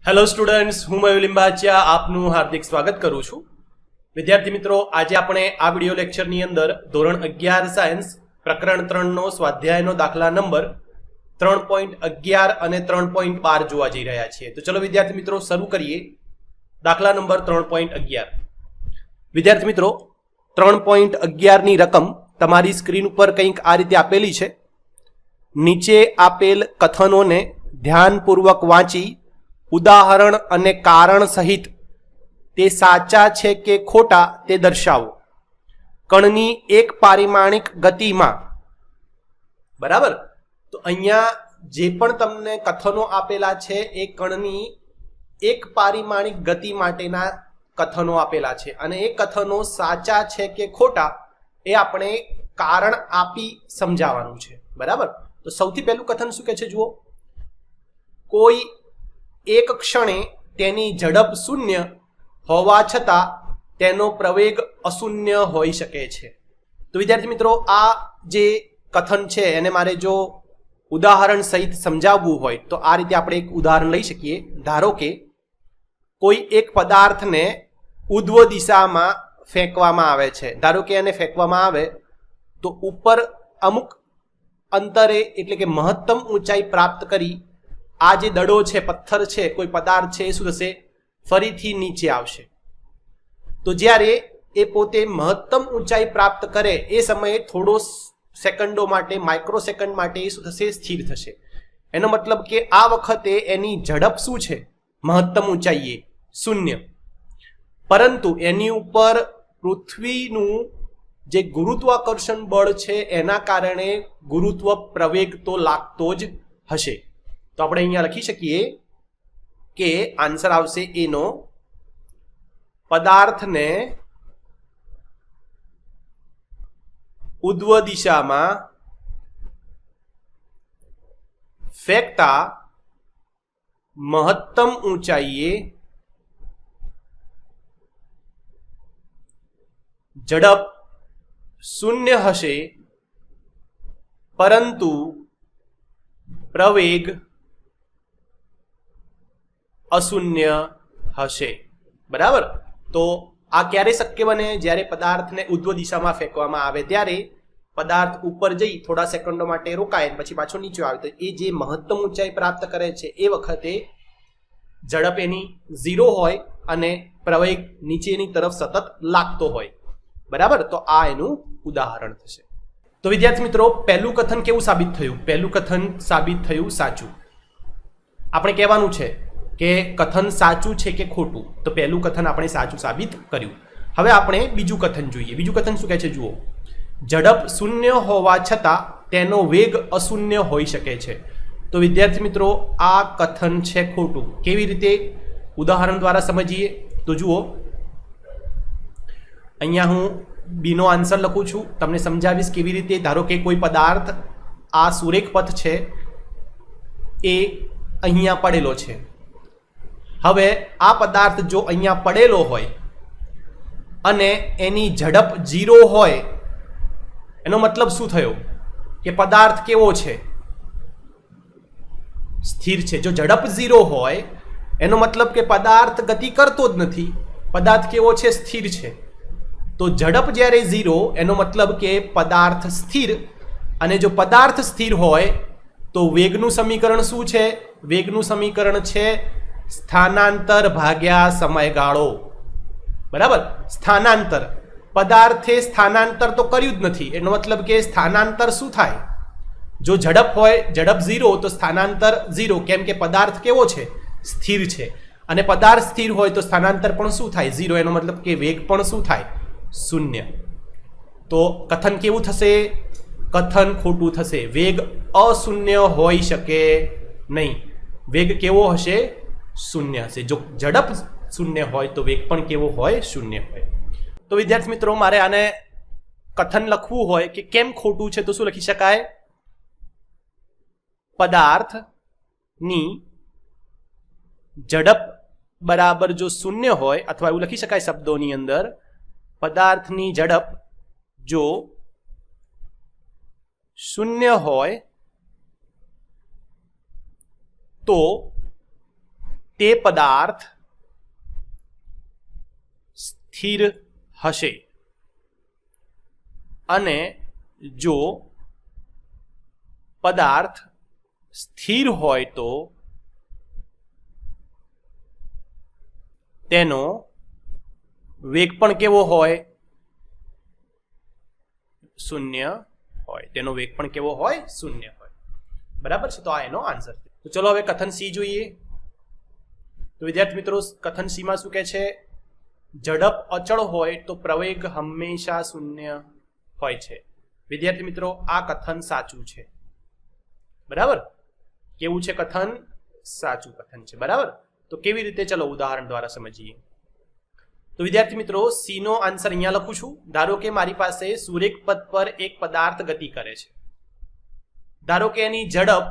Hello students, હું મયુર લિંબાચિયા આપનું હાર્દિક સ્વાગત કરું છું. વિદ્યાર્થી મિત્રો, આજે આપણે આ વિડિયો લેક્ચરની અંદર ધોરણ 11 સાયન્સ પ્રકરણ 3 નો સ્વાધ્યાયનો દાખલા નંબર 3.11 અને 3.12 જોવા જઈ રહ્યા છીએ. તો ચલો વિદ્યાર્થી મિત્રો શરૂ કરીએ. દાખલા નંબર 3.11. વિદ્યાર્થી મિત્રો, 3.11 ની રકમ તમારી સ્ક્રીન ઉપર કંઈક આ રીતે આપેલી છે. નીચે આપેલ કથનોને ધ્યાનપૂર્વક વાંચી ઉદાહરણ અને કારણ સહિત તે સાચા છે કે ખોટા તે દર્શાવો. કણની એક પારિમાણિક ગતિમાં, બરાબર, તો અહીંયા જે પણ તમને કથનો આપેલા છે એ કણની એક પારિમાણિક ગતિ માટેના કથનો આપેલા છે અને એ કથનો સાચા છે કે ખોટા એ આપણે કારણ આપી સમજાવવાનું છે. બરાબર, તો સૌથી પહેલું કથન શું કહે છે જુઓ. કોઈ એક ક્ષણે તેની ઝડપ શૂન્ય હોવા છતાં તેનો પ્રવેગ અશૂન્ય હોઈ શકે છે. તો વિદ્યાર્થી મિત્રો, આ જે કથન છે એને મારે જો ઉદાહરણ સહિત સમજાવવું હોય તો આ રીતે આપણે એક ઉદાહરણ લઈ શકીએ. ધારો કે કોઈ એક પદાર્થને ઉધ્વ દિશામાં ફેંકવામાં આવે છે. ધારો કે એને ફેંકવામાં આવે તો ઉપર અમુક અંતરે એટલે કે મહત્તમ ઊંચાઈ પ્રાપ્ત કરી આ જે દડો છે, પથ્થર છે, કોઈ પદાર્થ છે, એ શું થશે? ફરીથી નીચે આવશે. તો જ્યારે એ પોતે મહત્તમ ઊંચાઈ પ્રાપ્ત કરે એ સમયે થોડો સેકન્ડો માટે, માઇક્રો સેકન્ડ માટે એ શું થશે? સ્થિર થશે. એનો મતલબ કે આ વખતે એની ઝડપ શું છે? મહત્તમ ઊંચાઈએ શૂન્ય. પરંતુ એની ઉપર પૃથ્વીનું જે ગુરુત્વાકર્ષણ બળ છે એના કારણે ગુરુત્વ પ્રવેગ તો લાગતો જ હશે. તો આપણે અહીંયા લખી શકીએ કે આન્સર આવશે એનો. પદાર્થને ઉધ્વ દિશામાં ફેંકતા મહત્તમ ઊંચાઈએ ઝડપ શૂન્ય હશે, પરંતુ પ્રવેગ અશૂન્ય હશે. બરાબર, તો આ ક્યારે શક્ય બને? જ્યારે પદાર્થને ઉધ્વ દિશામાં ફેંકવામાં આવે ત્યારે પદાર્થ ઉપર જઈ થોડા સેકન્ડો માટે રોકાય પછી પાછો નીચે આવે તો એ જે મહત્તમ ઊંચાઈ પ્રાપ્ત કરે છે એ વખતે ઝડપ એની 0 હોય અને પ્રવેગ નીચેની તરફ સતત લાગતો હોય. બરાબર, તો આ એનું ઉદાહરણ થશે. તો વિદ્યાર્થી મિત્રો, પહેલું કથન કેવું સાબિત થયું? પહેલું કથન સાબિત થયું સાચું. આપણે કહેવાનું છે કે કથન સાચું છે કે ખોટું. તો પહેલું કથન આપણે સાચું સાબિત કર્યું. હવે આપણે બીજું કથન જોઈએ. બીજું કથન શું કહે છે જુઓ. ઝડપ શૂન્ય હોવા છતાં તેનો વેગ અશૂન્ય હોઈ શકે છે. તો વિદ્યાર્થી મિત્રો, આ કથન છે ખોટું. કેવી રીતે? ઉદાહરણ દ્વારા સમજીએ. તો જુઓ, અહીંયા હું બીનો આન્સર લખું છું, તમને સમજાવીશ કેવી રીતે. ધારો કે કોઈ પદાર્થ, આ સુરેખ પથ છે, એ અહીંયા પડેલો છે. હવે આ પદાર્થ જો અહીંયા પડેલો હોય અને એની ઝડપ 0 હોય, એનો મતલબ શું થયો? કે પદાર્થ કેવો છે? સ્થિર છે. જો ઝડપ 0 હોય એનો મતલબ કે પદાર્થ ગતિ કરતો જ નથી. પદાર્થ કેવો છે? સ્થિર છે. તો ઝડપ જ્યારે 0 એનો મતલબ કે પદાર્થ સ્થિર. અને જો પદાર્થ સ્થિર હોય તો વેગનું સમીકરણ શું છે? વેગનું સમીકરણ છે સ્થાનાંતર ભાગ્યા સમયગાળો. બરાબર, સ્થાનાંતર. પદાર્થે સ્થાનાંતર તો કર્યું જ નથી, એનો મતલબ કે સ્થાનાંતર શું થાય? જો ઝડપ હોય, ઝડપ 0 તો સ્થાનાંતર 0. કેમ કે પદાર્થ કેવો છે? સ્થિર છે. અને પદાર્થ સ્થિર હોય તો સ્થાનાંતર પણ શું થાય? 0. એનો મતલબ કે વેગ પણ શું થાય? શૂન્ય. તો કથન કેવું થશે? કથન ખોટું થશે. વેગ અશૂન્ય હોઈ શકે નહીં. વેગ કેવો હશે? શૂન્ય હશે. જો ઝડપ શૂન્ય હોય તો વેગ પણ કેવો હોય? શૂન્ય હોય. તો વિદ્યાર્થી મિત્રો, મારે આને કથન લખવું હોય કે કેમ ખોટું છે તો શું લખી શકાય? પદાર્થની ઝડપ બરાબર જો શૂન્ય હોય, અથવા એવું લખી શકાય શબ્દોની અંદર, પદાર્થની ઝડપ જો શૂન્ય હોય તો તે પદાર્થ સ્થિર હશે અને જો પદાર્થ સ્થિર હોય તો તેનો વેગ પણ કેવો હોય? શૂન્ય હોય. તેનો વેગ પણ કેવો હોય? શૂન્ય હોય. બરાબર છે. તો આ એનો આન્સર છે. તો ચલો હવે કથન સી જોઈએ. તો વિદ્યાર્થી મિત્રો, કથન સી માં શું કહે છે? ઝડપ અચળ હોય તો પ્રવેગ હંમેશા શૂન્ય હોય છે. વિદ્યાર્થી મિત્રો, આ કથન સાચું છે. બરાબર? કેવું છે કથન? સાચું કથન છે. બરાબર? તો કેવી રીતે? ચલો ઉદાહરણ દ્વારા સમજીએ. તો વિદ્યાર્થી મિત્રો, સી નો આન્સર અહીંયા લખું છું. ધારો કે મારી પાસે સુરેખ પથ પર એક પદાર્થ ગતિ કરે છે. ધારો કે એની ઝડપ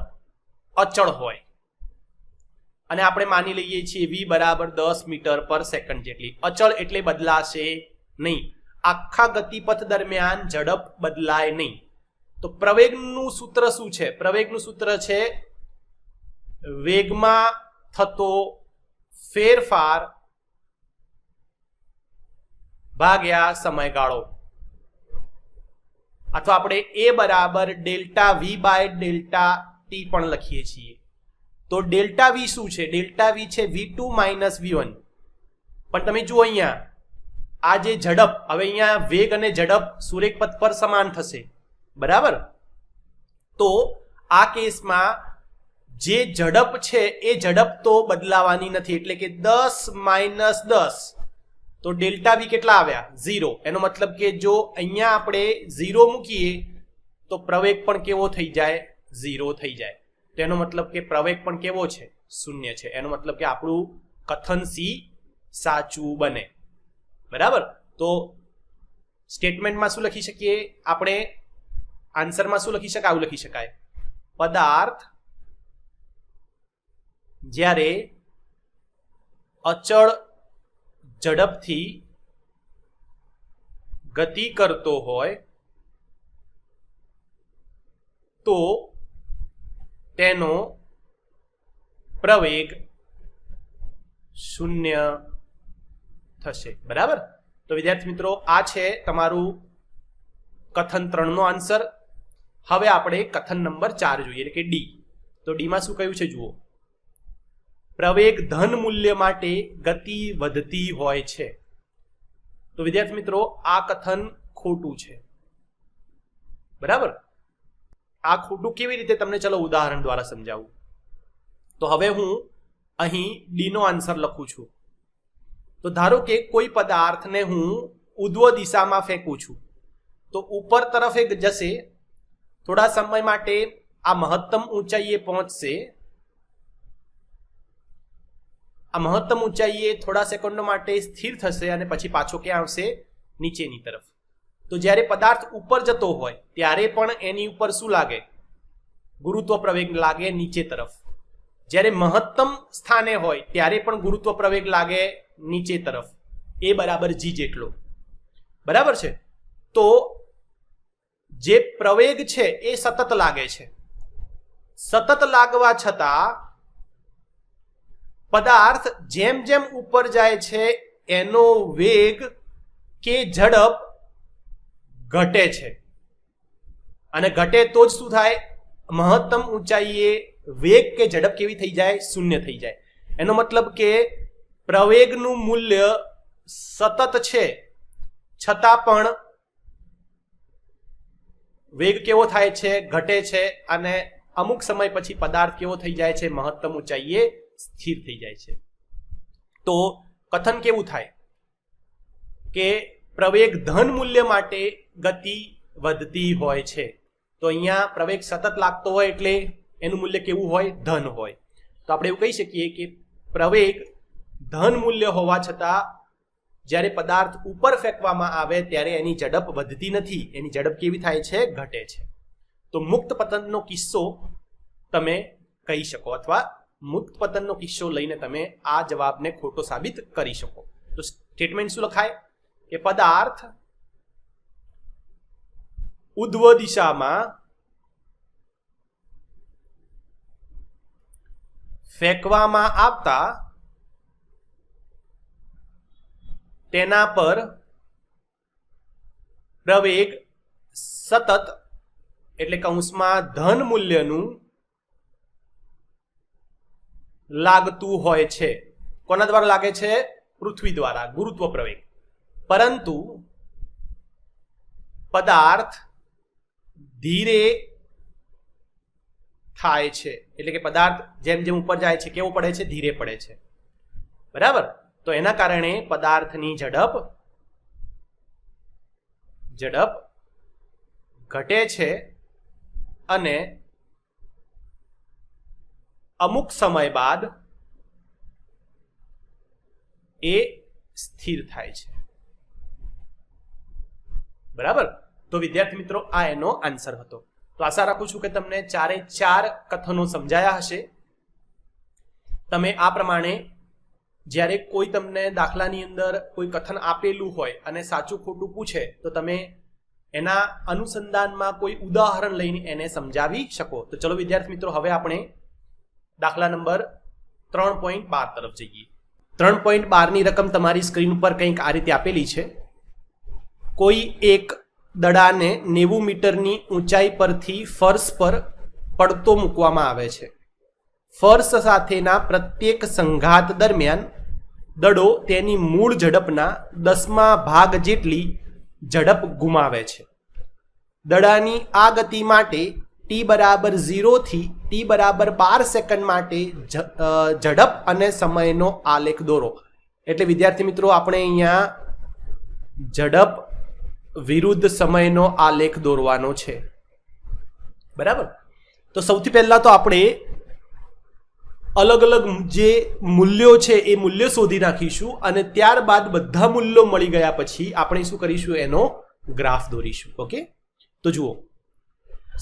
અચળ હોય અને આપણે માની લઈએ છીએ v બરાબર 10 મીટર પર સેકન્ડ જેટલી. અચળ એટલે બદલાશે નહીં. આખા ગતિપથ દરમિયાન ઝડપ બદલાય નહીં. તો પ્રવેગનું સૂત્ર શું છે? પ્રવેગનું સૂત્ર છે વેગમાં થતો ફેરફાર ભાગ્યા સમયગાળો, અથવા આપણે a બરાબર delta v by delta t પણ લખીએ છીએ. તો ડેલ્ટા v શું છે? ડેલ્ટા v છે v2 માઇનસ v1. પણ તમે જુઓ અહીંયા આ જે ઝડપ, હવે અહીંયા વેગ અને ઝડપ સુરેખ પથ પર સમાન થશે. બરાબર? તો આ કેસમાં જે ઝડપ છે એ ઝડપ તો બદલાવાની નથી, એટલે કે 10 માઇનસ 10, તો ડેલ્ટા વી કેટલા આવ્યા? 0. એનો મતલબ કે જો અહીંયા આપણે 0 મૂકીએ તો પ્રવેગ પણ કેવો થઈ જાય? 0 થઈ જાય. તો એનો મતલબ કે પ્રવેગ પણ કેવો છે? શૂન્ય છે. એનો મતલબ કે આપણું કથન સી સાચું બને. બરાબર? તો સ્ટેટમેન્ટમાં શું લખી શકીએ આપણે? આન્સરમાં શું લખી શકાય? આવું લખી શકાય: પદાર્થ જ્યારે અચળ ઝડપથી ગતિ કરતો હોય તો તેનો પ્રવેગ શૂન્ય થશે. બરાબર? તો વિદ્યાર્થી મિત્રો, આ છે તમારું કથન 3 નો આન્સર. હવે આપણે કથન નંબર 4 જોઈએ, એટલે કે ડી. તો ડી માં શું કહ્યું છે જુઓ: પ્રવેગ ધન મૂલ્ય માટે ગતિ વધતી હોય છે. તો વિદ્યાર્થી મિત્રો, આ કથન ખોટું છે. બરાબર? આ ખોટું કેવી રીતે? તમને ચલો ઉદાહરણ દ્વારા સમજાવું. તો હવે હું અહીં ડી નો આન્સર લખું છું. તો ધારો કે કોઈ પદાર્થને હું ઉધ્વ દિશામાં ફેંકું છું તો ઉપર તરફ એક જશે. થોડા સમય માટે આ મહત્તમ ઊંચાઈએ પહોંચશે. આ મહત્તમ ઊંચાઈએ થોડા સેકન્ડો માટે સ્થિર થશે અને પછી પાછો ક્યાં આવશે? નીચેની તરફ. તો જ્યારે પદાર્થ ઉપર જતો હોય ત્યારે પણ એની ઉપર શું લાગે? ગુરુત્વ પ્રવેગ લાગે નીચે તરફ. જ્યારે મહત્તમ સ્થાને હોય ત્યારે પણ ગુરુત્વ પ્રવેગ લાગે નીચે તરફ, એ બરાબર જી જેટલો. બરાબર છે? તો જે પ્રવેગ છે એ સતત લાગે છે. સતત લાગવા છતાં પદાર્થ જેમ જેમ ઉપર જાય છે એનો વેગ કે ઝડપ ઘટે છે. અને ઘટે તો જ શું થાય? મહત્તમ ઊંચાઈએ વેગ કે ઝડપ કેવી થઈ જાય? શૂન્ય થઈ જાય. એનો મતલબ કે પ્રવેગનું મૂલ્ય સતત છે છતાં પણ વેગ કેવો થાય છે? ઘટે છે. અને અમુક સમય પછી પદાર્થ કેવો થઈ જાય છે? મહત્તમ ઊંચાઈએ સ્થિર થઈ જાય છે. તો કથન કેવું થાય કે પ્રવેગ ધન મૂલ્ય માટે ગતિ વધતી હોય છે. તો અહીંયા પ્રવેગ સતત લાગતો હોય એટલે એનું મૂલ્ય કેવું હોય? ધન હોય. તો આપણે એવું કહી શકીએ કે પ્રવેગ ધન મૂલ્ય હોવા છતાં જ્યારે પદાર્થ ઉપર ફેંકવામાં આવે ત્યારે એની ઝડપ વધતી નથી, એની ઝડપ કેવી થાય છે? ઘટે છે. તો મુક્ત પતનનો કિસ્સો તમે કહી શકો, અથવા મુક્ત પતનનો કિસ્સો લઈને તમે આ જવાબને ખોટો સાબિત કરી શકો. તો સ્ટેટમેન્ટ શું લખાય કે પદાર્થ ઉધ્વ દિશામાં ફેંકવામાં આવતા તેના પર પ્રવેગ સતત એટલે કૌંસમાં ધન મૂલ્યનું લાગતું હોય છે. કોના દ્વારા લાગે છે? પૃથ્વી દ્વારા, ગુરુત્વ પ્રવેગ. પરંતુ પદાર્થ ધીરે થાય છે, એટલે કે પદાર્થ જેમ જેમ ઉપર જાય છે કેવો પડે છે? ધીરે પડે છે. બરાબર. તો એના કારણે પદાર્થની ઝડપ ઘટે છે અને અમુક સમય બાદ એ સ્થિર થાય છે. બરાબર. તો વિદ્યાર્થી મિત્રો, આ એનો આન્સર હતો. તો આશા રાખું છું કે તમને ચારે ચાર કથનો સમજાયા હશે. તમે આ પ્રમાણે જ્યારે કોઈ તમને દાખલાની અંદર કોઈ કથન આપેલું હોય અને સાચું ખોટું પૂછે તો તમે એના અનુસંધાનમાં કોઈ ઉદાહરણ લઈને એને સમજાવી શકો. તો ચલો વિદ્યાર્થી મિત્રો, હવે આપણે દાખલા નંબર 3.12 તરફ જઈએ. 3.12 ની રકમ તમારી સ્ક્રીન ઉપર કંઈક આ રીતે આપેલી છે. કોઈ એક દડાને 90 મીટરની ઊંચાઈ પરથી ફર્શ પર પડતો મૂકવામાં આવે છે. ફર્શ સાથેના પ્રત્યેક સંઘાત દરમિયાન દડો તેની મૂળ ઝડપના 10મા ભાગ જેટલી ઝડપ ગુમાવે છે. દડાની આ ગતિ માટે t બરાબર 0 થી t બરાબર 12 સેકન્ડ માટે ઝડપ અને સમયનો આલેખ દોરો. એટલે વિદ્યાર્થી મિત્રો, આપણે અહીંયા ઝડપ વિરુદ્ધ સમયનો આલેખ દોરવાનો છે. બરાબર. તો સૌથી પહેલા તો આપણે અલગ અલગ જે મૂલ્યો છે એ મૂલ્ય શોધી નાખીશું અને ત્યારબાદ બધા મૂલ્યો મળી ગયા પછી આપણે શું કરીશું? એનો ગ્રાફ દોરીશું. ઓકે. તો જુઓ,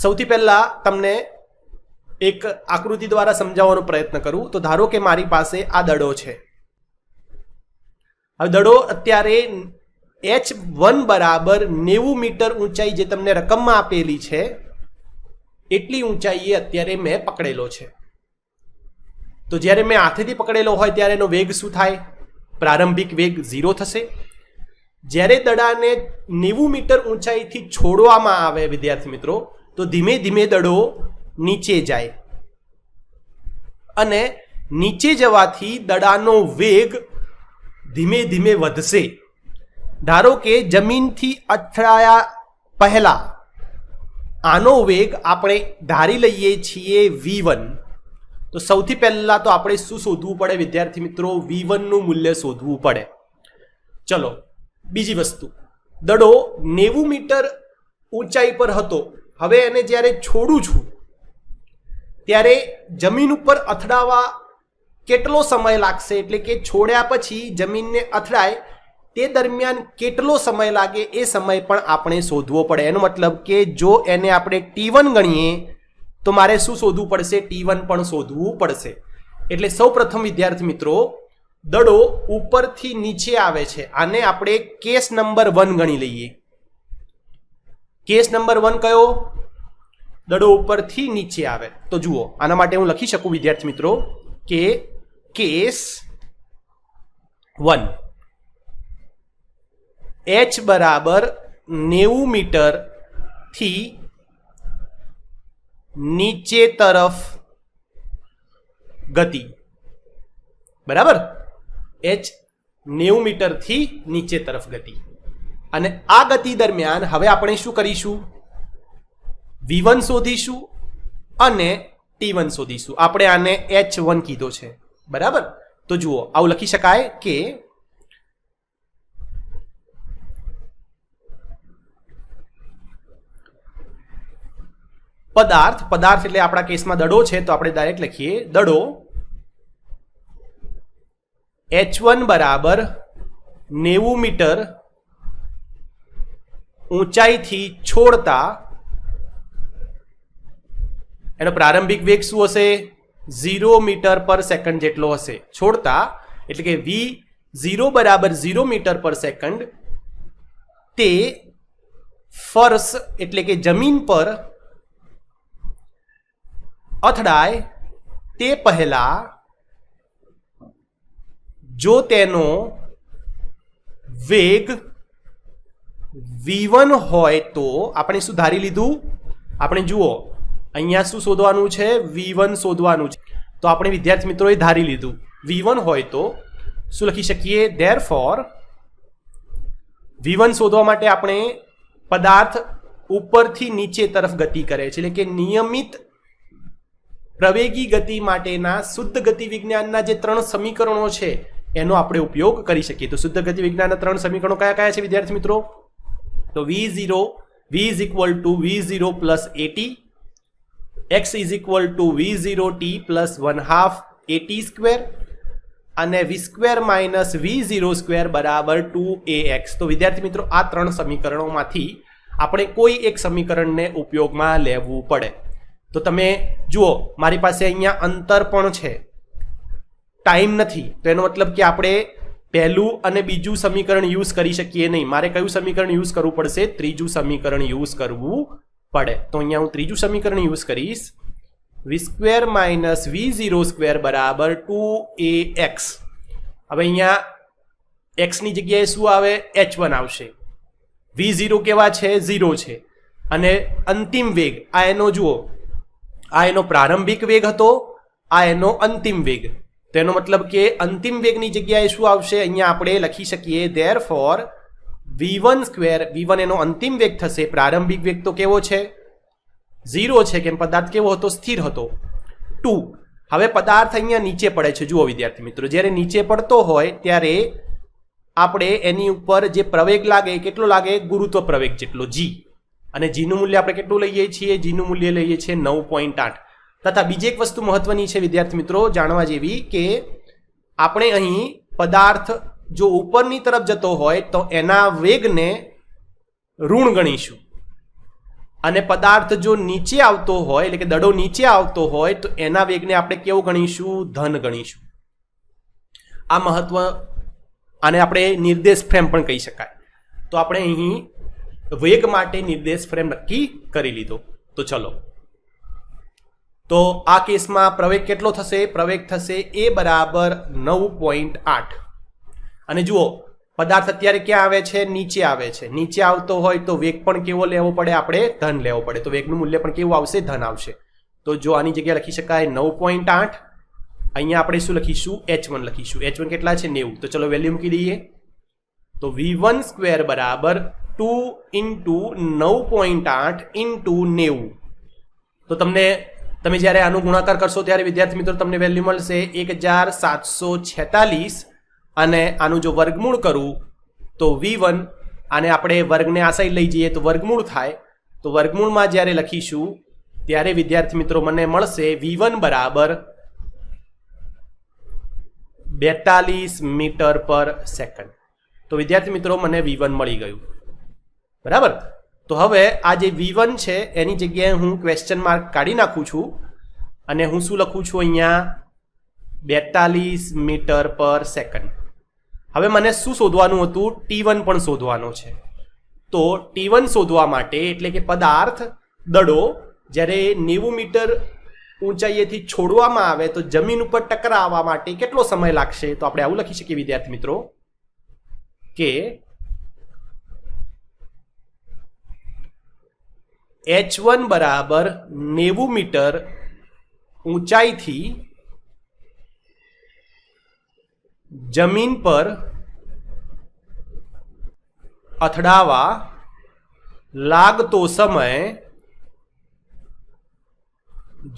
સૌથી પહેલા તમને એક આકૃતિ દ્વારા સમજાવવાનો પ્રયત્ન કરું. તો ધારો કે મારી પાસે આ દડો છે. હવે દડો અત્યારે h1 બરાબર 90 મીટર ઊંચાઈ જે તમને રકમમાં આપેલી છે એટલી ઊંચાઈએ અત્યારે મેં પકડેલો છે. તો જ્યારે મેં હાથેથી પકડેલો હોય ત્યારે એનો વેગ શું થાય? પ્રારંભિક વેગ 0 થશે. જ્યારે દડાને 90 મીટર ઊંચાઈથી છોડવામાં આવે વિદ્યાર્થી મિત્રો, તો ધીમે ધીમે દડો નીચે જાય અને નીચે જવાથી દડાનો વેગ ધીમે ધીમે વધશે. ધારો કે જમીનથી અથડાયા પહેલા આનો વેગ આપણે ધારી લઈએ છીએ v1. તો સૌથી પહેલા તો આપણે શું શોધવું પડે વિદ્યાર્થી મિત્રો? v1 નું મૂલ્ય શોધવું પડે. ચલો, બીજી વસ્તુ, દડો 90 મીટર ઊંચાઈ પર હતો. હવે એને જ્યારે છોડું છું ત્યારે જમીન ઉપર અથડાવા કેટલો સમય લાગશે? એટલે કે છોડ્યા પછી જમીનને અથડાય તે દરમિયાન કેટલો સમય લાગે એ સમય પણ આપણે શોધવો પડે. એનો મતલબ કે જો એને આપણે t1 ગણીએ તો મારે શું શોધવું પડશે? t1 પણ શોધવું પડશે. એટલે સૌ પ્રથમ વિદ્યાર્થી મિત્રો, દડો ઉપરથી નીચે આવે છે. આને આપણે કેસ નંબર 1 ગણી લઈએ. કેસ નંબર 1 કયો? દડો ઉપરથી નીચે આવે. તો જુઓ, આના માટે હું લખી શકું વિદ્યાર્થી મિત્રો કે કેસ 1 h બરાબર 90 મીટર થી નીચે તરફ ગતિ. બરાબર. h 90 મીટર થી નીચે તરફ ગતિ. અને આ ગતિ દરમિયાન હવે આપણે શું કરીશું? v1 શોધીશું અને t1 શોધીશું. આપણે આને h1 કીધો છે. બરાબર. તો જુઓ, આવું લખી શકાય કે પદાર્થ એટલે આપણા કેસમાં દડો છે તો આપણે ડાયરેક્ટ લખીએ દડો h1 બરાબર 90 મીટર ઊંચાઈથી છોડતા એનો પ્રારંભિક વેગ શું હશે? 0 મીટર પર સેકન્ડ જેટલો હશે. છોડતા એટલે કે v0 બરાબર 0 મીટર પર સેકન્ડ તે ફર્શ એટલે કે જમીન પર અથડાય તે પહેલા જો તેનો વેગ v1 હોય તો આપણે શું ધારી લીધું? આપણે જુઓ અહીંયા શું શોધવાનું છે? v1 શોધવાનું છે. તો આપણે વિદ્યાર્થી મિત્રોએ ધારી લીધું v1 હોય તો શું લખી શકીએ? ધેરફોર v1 શોધવા માટે આપણે પદાર્થ ઉપરથી નીચે તરફ ગતિ કરે છે, એટલે કે નિયમિત પ્રવેગી ગતિ માટેના શુદ્ધ ગતિ વિજ્ઞાનના જે 3 સમીકરણો છે એનો આપણે ઉપયોગ કરી શકીએ. તો શુદ્ધ ગતિ વિજ્ઞાનના 3 સમીકરણો કયા કયા છે વિદ્યાર્થી મિત્રો? તો v is equal to v0 plus at, x is equal to v0t plus 1/2 at square અને v square minus v0 square બરાબર 2ax. તો વિદ્યાર્થી મિત્રો આ 3 સમીકરણોમાંથી આપણે કોઈ એક સમીકરણને ઉપયોગમાં લેવું પડે. તો તમે જુઓ મારી પાસે અહીંયા અંતર પણ છે, ટાઈમ નથી, તો એનો મતલબ કે આપણે પહેલું અને બીજું સમીકરણ યુઝ કરી શકીએ નહીં. મારે કયું સમીકરણ યુઝ કરવું પડશે? ત્રીજું સમીકરણ યુઝ કરવું પડે. તો અહીંયા હું ત્રીજું સમીકરણ યુઝ કરીશ. v square minus v0 square બરાબર 2ax. હવે અહીંયા x ની જગ્યાએ શું આવે? h1 આવશે. v0 કેવા છે? 0 છે. અને અંતિમ વેગ આ એનો જુઓ, આ એનો પ્રારંભિક વેગ હતો, આ એનો અંતિમ વેગ. તો એનો મતલબ કે અંતિમ વેગની જગ્યાએ શું આવશે? અહીંયા આપણે લખી શકીએ ધેરફોર v1 સ્ક્વેર, v1 એનો અંતિમ વેગ થશે. પ્રારંભિક વેગ તો કેવો છે? 0 છે, કેમ પદાર્થ કેવો હતો? સ્થિર હતો. 2. હવે પદાર્થ અહીંયા નીચે પડે છે. જુઓ વિદ્યાર્થી મિત્રો, જ્યારે નીચે પડતો હોય ત્યારે આપણે એની ઉપર જે પ્રવેગ લાગે કેટલો લાગે? ગુરુત્વ પ્રવેગ જેટલો, g. અને g નું મૂલ્ય આપણે કેટલું લઈએ છીએ? g નું મૂલ્ય લઈએ છીએ 9.8. તથા બીજી એક વસ્તુ મહત્વની છે વિદ્યાર્થી મિત્રો જાણવા જેવી, કે આપણે અહીં પદાર્થ જો ઉપરની તરફ જતો હોય તો એના વેગને ઋણ ગણીશું, અને પદાર્થ જો નીચે આવતો હોય એટલે કે દડો નીચે આવતો હોય તો એના વેગને આપણે કેવું ગણીશું? ધન ગણીશું. આ મહત્વ, આને આપણે નિર્દેશ ફ્રેમ પણ કહી શકાય. તો આપણે અહીં વેગ માટે નિર્દેશ ફ્રેમ નક્કી કરી લીધો. તો ચલો, તો આ કેસમાં પ્રવેગ કેટલો થશે? પ્રવેગ થશે a બરાબર 9.8. અને જુઓ પદાર્થ અત્યારે ક્યાં આવે છે? નીચે આવે છે. નીચે આવતો હોય તો વેગ પણ કેવો લેવો પડે? આપણે ધન લેવો પડે. તો વેગનું મૂલ્ય પણ કેવું આવશે? ધન આવશે. તો જો આની જગ્યાએ લખી શકાય 9.8. અહીંયા આપણે શું લખીશું? h1 લખીશું. h1 કેટલા છે? 90. તો ચલો વેલ્યુ મૂકી દઈએ. તો v1 સ્ક્વેર બરાબર 2 into 9.8 into 90. તો તમે જ્યારે આનો ગુણાકાર કરશો ત્યારે વિદ્યાર્થી મિત્રો તમને વેલ્યુ મળશે 1746. અને આનું જો વર્ગમૂળ કરું તો v1, આને આપણે વર્ગને આ સાઈડ લઈ જઈએ તો વર્ગમૂળ થાય. તો વર્ગમૂળમાં જ્યારે લખીશું ત્યારે વિદ્યાર્થી મિત્રો મને મળશે v1 બરાબર 42 મીટર પર સેકન્ડ. તો વિદ્યાર્થી મિત્રો મને v1 મળી ગયું. બરાબર. તો હવે આ જે v1 છે એની જગ્યાએ હું ક્વેશ્ચન માર્ક કાઢી નાખું છું અને હું શું લખું છું અહીંયા? 42 મીટર પર સેકન્ડ. હવે મને શું શોધવાનું હતું? t1 પણ શોધવાનો છે. તો t1 શોધવા માટે એટલે કે પદાર્થ દડો જ્યારે 90 મીટર ઊંચાઈએથી છોડવામાં આવે તો જમીન ઉપર ટકરાવવા માટે કેટલો સમય લાગશે? તો આપણે આવું લખી શકીએ વિદ્યાર્થી મિત્રો કે h1 બરાબર 90 મીટર ઊંચાઈથી જમીન પર અથડાવા લાગતો સમય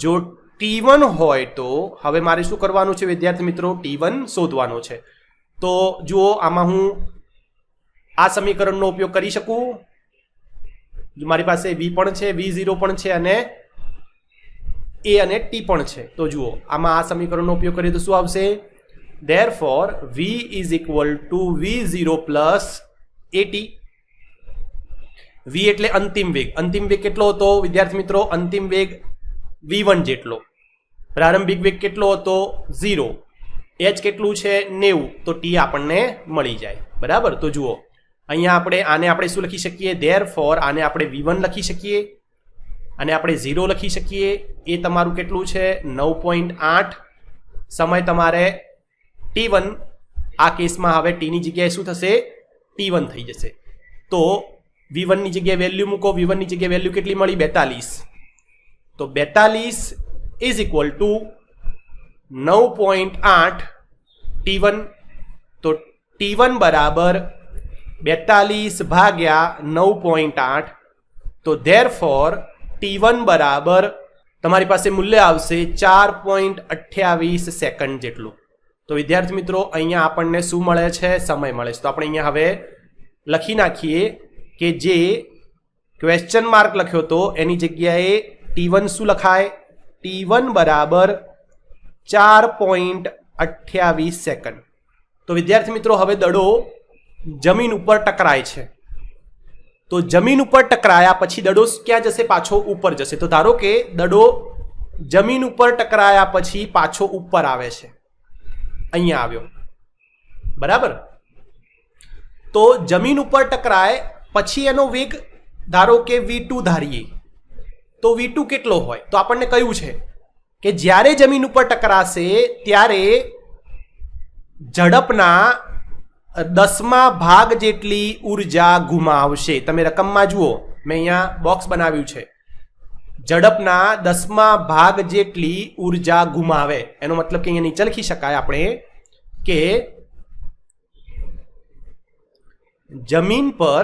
જો t1 હોય તો હવે મારે શું કરવાનું છે વિદ્યાર્થી મિત્રો? t1 શોધવાનો છે. તો જુઓ આમાં હું આ સમીકરણનો ઉપયોગ કરી શકું. મારી પાસે v પણ છે, v0 પણ છે અને a અને t પણ છે. તો જુઓ આમાં આ સમીકરણનો ઉપયોગ કરીએ તો શું આવશે? Therefore v is equal to v0 plus at. v એટલે અંતિમ વેગ. અંતિમ વેગ કેટલો હતો વિદ્યાર્થી મિત્રો? અંતિમ વેગ v1 જેટલો. પ્રારંભિક વેગ કેટલો હતો? 0. h કેટલું છે? 90. તો t આપણને મળી જાય. બરાબર. તો જુઓ અહીંયા આને આપણે શું લખી શકીએ? Therefore આને આપણે v1 લખી શકીએ અને આપણે 0 લખી શકીએ. એ તમારું કેટલું છે? 9.8. સમય તમારે t1. આ કેસમાં હવે t ની જગ્યાએ શું થશે? T1 થઈ જશે. તો V1 ની જગ્યાએ વેલ્યુ મૂકો, V1 ની જગ્યાએ વેલ્યુ કેટલી મળી? 42. તો 42 ઇઝ ઇક્વલ ટુ 9.8 T1. તો T1 બરાબર 42 ભાગ્યા 9.8. તો ધેરફોર T1 બરાબર તમારી પાસે મૂલ્ય આવશે 4.28 સેકન્ડ જેટલું. તો વિદ્યાર્થી મિત્રો અહીંયા આપણને શું મળે છે? સમય મળે છે. તો આપણે અહીંયા હવે લખી નાખીએ કે જે ક્વેશ્ચન માર્ક લખ્યો હતો એની જગ્યાએ T1 શું લખાય? T1 બરાબર 4.28 સેકન્ડ. તો વિદ્યાર્થી મિત્રો હવે દડો જમીન ઉપર ટકરાય છે. તો જમીન ઉપર ટકરાયા પછી દડો ક્યાં જશે? પાછો ઉપર જશે. તો ધારો કે દડો જમીન ઉપર ટકરાયા પછી પાછો ઉપર આવે છે, અહીંયા આવ્યો, બરાબર. તો જમીન ઉપર ટકરાય પછી એનો વેગ ધારો કે V2 ધારીએ, તો V2 કેટલો હોય? તો આપણને કહ્યું છે કે જ્યારે જમીન ઉપર ટકરાશે ત્યારે ઝડપના 10મા ભાગ જેટલી ઉર્જા ગુમાવશે. તમે રકમમાં જુઓ, મેં અહીંયા બોક્સ બનાવ્યું છે. ઝડપના 10મા ભાગ જેટલી ઉર્જા ગુમાવે, એનો મતલબ કે અહીંયા નીચે લખી શકાય આપણે કે જમીન પર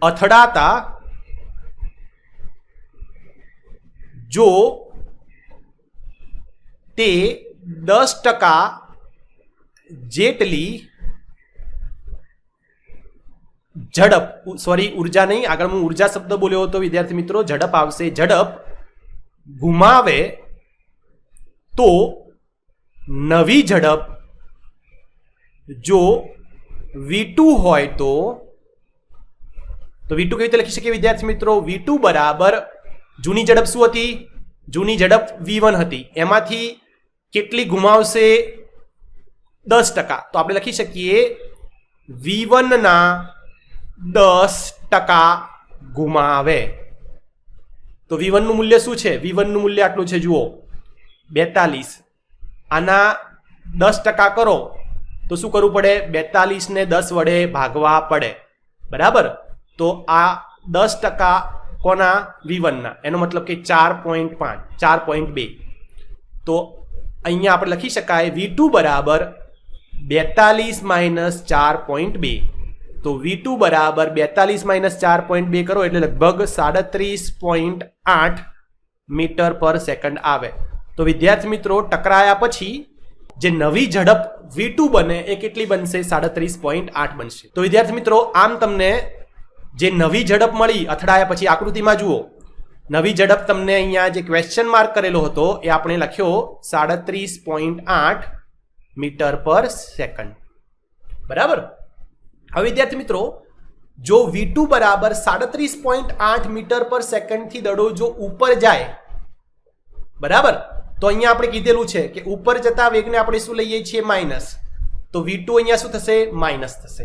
અથડાતા જો તે 10% જેટલી ઝડપ, સોરી ઉર્જા નહીં, આગળ હું ઉર્જા શબ્દ બોલ્યો હતો વિદ્યાર્થી મિત્રો, ઝડપ આવશે, ઝડપ ગુમાવે તો નવી ઝડપ જો V2 હોય તો V2 કેવી રીતે લખી શકીએ વિદ્યાર્થી મિત્રો? V2 બરાબર જૂની ઝડપ શું હતી? જૂની ઝડપ V1 હતી, એમાંથી કેટલી ગુમાવશે? 10%. તો આપણે લખી શકીએ V1 ના 10% ગુમાવે. તો V1 નું મૂલ્ય શું છે? V1 નું મૂલ્ય આટલું છે, જુઓ 42. આના 10% કરો તો શું કરવું પડે? 42 ને 10 વડે ભાગવા પડે, બરાબર. તો આ 10% કોના? V1 ના. એનો મતલબ કે 4.5, 4.2. તો અહીંયા આપણે લખી શકાય V2 બરાબર 42 માઇનસ 4.2. તો V2 બરાબર 42 માઇનસ 4.2 કરો એટલે લગભગ 37.8 મીટર પર સેકન્ડ આવે. તો વિદ્યાર્થી મિત્રો ટકરાયા પછી જે નવી ઝડપ V2 બને એ કેટલી બનશે? 37.8 બનશે. તો વિદ્યાર્થી મિત્રો આમ તમને જે નવી ઝડપ મળી અથડાયા પછી, આકૃતિમાં જુઓ, નવી ઝડપ તમને અહીંયા જે ક્વેશ્ચન માર્ક કરેલો હતો એ આપણે લખ્યો 37.8 મીટર પર સેકન્ડ, બરાબર. હવે વિદ્યાર્થી મિત્રો જો V2 બરાબર 37.8 મીટર પર સેકન્ડ થી દડો જો ઉપર જાય, બરાબર, તો અહીંયા આપણે કીધેલું છે કે ઉપર જતા વેગને આપણે શું લઈએ છીએ? માઇનસ. તો V2 અહીંયા શું થશે? માઇનસ થશે.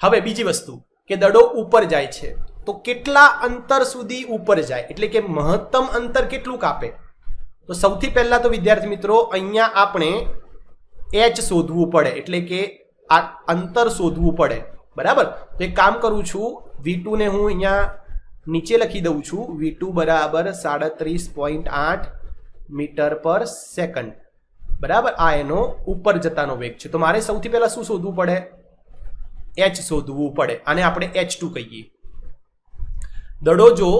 હવે બીજી વસ્તુ કે દડો ઉપર જાય છે તો કેટલા અંતર સુધી ઉપર જાય, એટલે કે મહત્તમ અંતર કેટલું કાપે? તો સૌથી પહેલા તો વિદ્યાર્થી મિત્રો અહીંયા આપણે h શોધવું પડે, એટલે કે આ અંતર શોધવું પડે, બરાબર. તો એક કામ કરું છું, V2 ને હું અહીંયા નીચે લખી દઉં છું. V2 બરાબર 37.8 મીટર પર સેકન્ડ, બરાબર. આ એનો ઉપર જતાનો વેગ છે. તો મારે સૌથી પહેલા શું શોધવું પડે? h શોધવું પડે. આને આપણે h2 કહીએ. દડો જો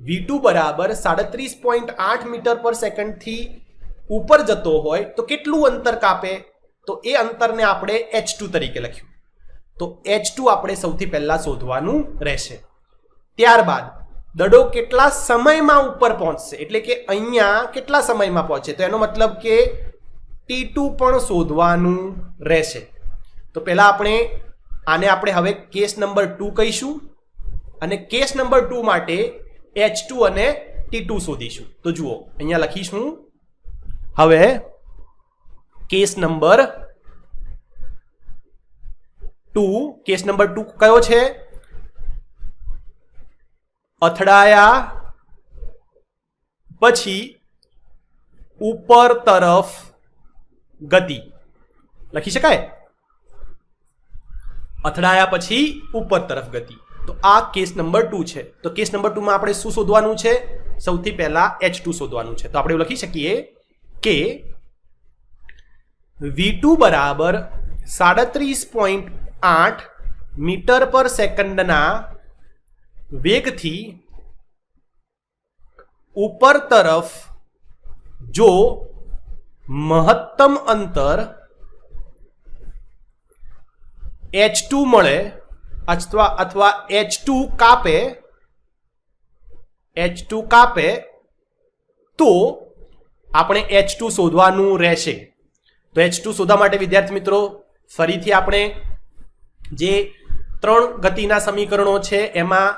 V2 બરાબર 37.8 મીટર પર સેકન્ડ થી ઉપર જતો હોય તો કેટલું અંતર કાપે? તો એ અંતરને આપણે h2 તરીકે લખ્યું. તો h2 આપણે સૌથી પહેલા શોધવાનું રહેશે. ત્યારબાદ દડો કેટલા સમયમાં ઉપર પહોંચશે, એટલે કે અહીંયા કેટલા સમયમાં પહોંચે, તો એનો મતલબ કે T2 પણ શોધવાનું રહેશે. તો પહેલા આપણે આને આપણે હવે કેસ નંબર 2 કહીશું અને કેસ નંબર 2 માટે h2 અને T2 શોધીશું. તો જુઓ અહીંયા લખીશું હવે કેસ નંબર 2. કેસ નંબર 2 કયો છે? અથડાયા પછી ઉપર તરફ ગતિ લખી શકાય. અથડાયા પછી ઉપર તરફ ગતિ. તો આ કેસ નંબર 2 છે. તો કેસ નંબર 2 માં આપણે શું શોધવાનું છે? સૌથી પહેલા H2 શોધવાનું છે. તો આપણે એવું લખી શકીએ કે V2 બરાબર 37.8 મીટર પર સેકન્ડના વેગથી ઉપર તરફ જો મહત્તમ અંતર H2 મળે અથવા H2 કાપે તો આપણે H2 શોધવાનું રહેશે. તો H2 શોધવા માટે વિદ્યાર્થી મિત્રો ફરીથી આપણે જે 3 ગતિના સમીકરણો છે એમાં